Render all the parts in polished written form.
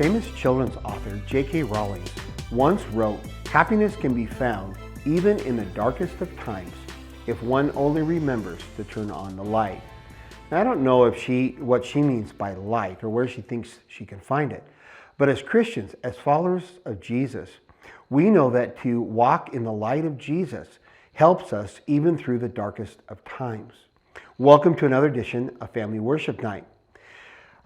Famous children's author J.K. Rowling once wrote, "Happiness can be found even in the darkest of times if one only remembers to turn on the light." Now, I don't know what she means by light or where she thinks she can find it. But as Christians, as followers of Jesus, we know that to walk in the light of Jesus helps us even through the darkest of times. Welcome to another edition of Family Worship Night.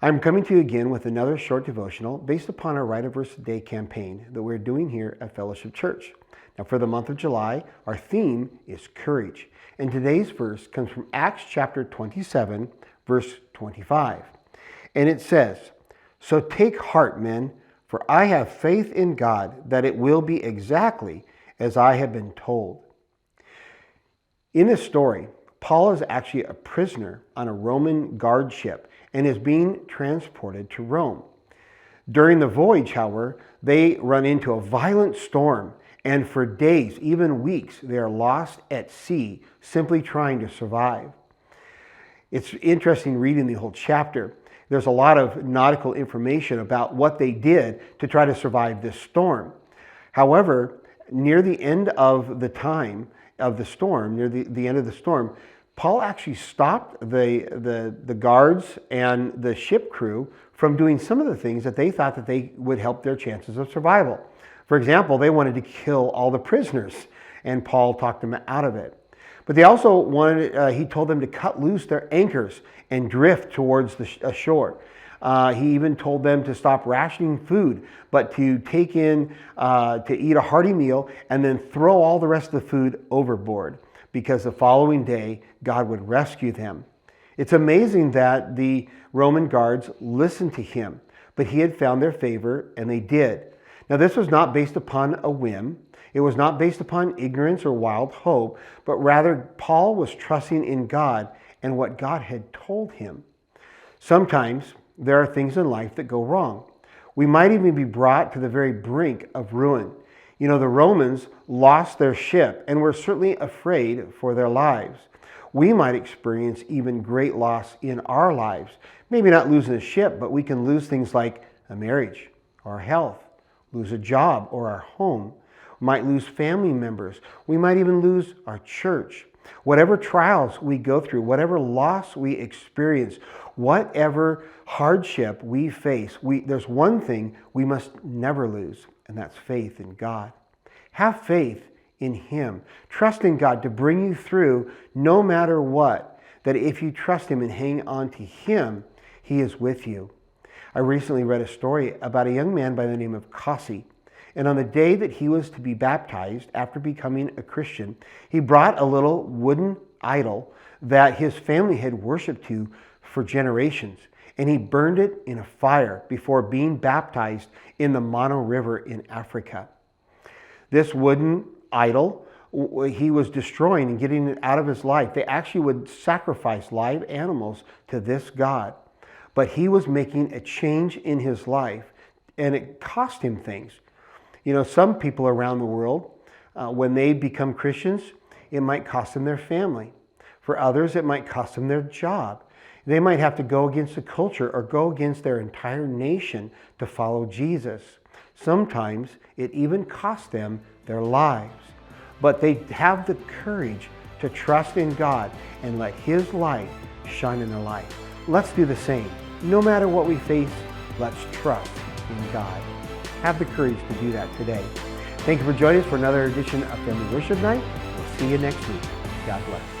I'm coming to you again with another short devotional based upon our Write a Verse a Day campaign that we're doing here at Fellowship Church. Now, for the month of July, our theme is courage. And today's verse comes from Acts chapter 27, verse 25. And it says, "So take heart, men, for I have faith in God that it will be exactly as I have been told." In this story, Paul is actually a prisoner on a Roman guard ship and is being transported to Rome. During the voyage, however, they run into a violent storm, and for days, even weeks, they are lost at sea, simply trying to survive. It's interesting reading the whole chapter. There's a lot of nautical information about what they did to try to survive this storm. However, near the end of the time of the storm, near the end of the storm, Paul actually stopped the guards and the ship crew from doing some of the things that they thought that they would help their chances of survival. For example, they wanted to kill all the prisoners, and Paul talked them out of it. But they also he told them to cut loose their anchors and drift towards the shore. He even told them to stop rationing food, but to take in, to eat a hearty meal and then throw all the rest of the food overboard, because the following day, God would rescue them. It's amazing that the Roman guards listened to him, but he had found their favor, and they did. Now, this was not based upon a whim. It was not based upon ignorance or wild hope, but rather Paul was trusting in God and what God had told him. Sometimes there are things in life that go wrong. We might even be brought to the very brink of ruin. You know, the Romans lost their ship and were certainly afraid for their lives. We might experience even great loss in our lives. Maybe not losing a ship, but we can lose things like a marriage or our health, lose a job or our home. We might lose family members. We might even lose our church. Whatever trials we go through, whatever loss we experience, whatever hardship we face, there's one thing we must never lose, and that's faith in God. Have faith in Him. Trust in God to bring you through no matter what, that if you trust Him and hang on to Him, He is with you. I recently read a story about a young man by the name of Kasi. And on the day that he was to be baptized, after becoming a Christian, he brought a little wooden idol that his family had worshiped to for generations. And he burned it in a fire before being baptized in the Mono River in Africa. This wooden idol, he was destroying and getting it out of his life. They actually would sacrifice live animals to this god. But he was making a change in his life, and it cost him things. You know, some people around the world, when they become Christians, it might cost them their family. For others, it might cost them their job. They might have to go against the culture or go against their entire nation to follow Jesus. Sometimes it even costs them their lives. But they have the courage to trust in God and let His light shine in their life. Let's do the same. No matter what we face, let's trust in God. Have the courage to do that today. Thank you for joining us for another edition of Family Worship Night. We'll see you next week. God bless.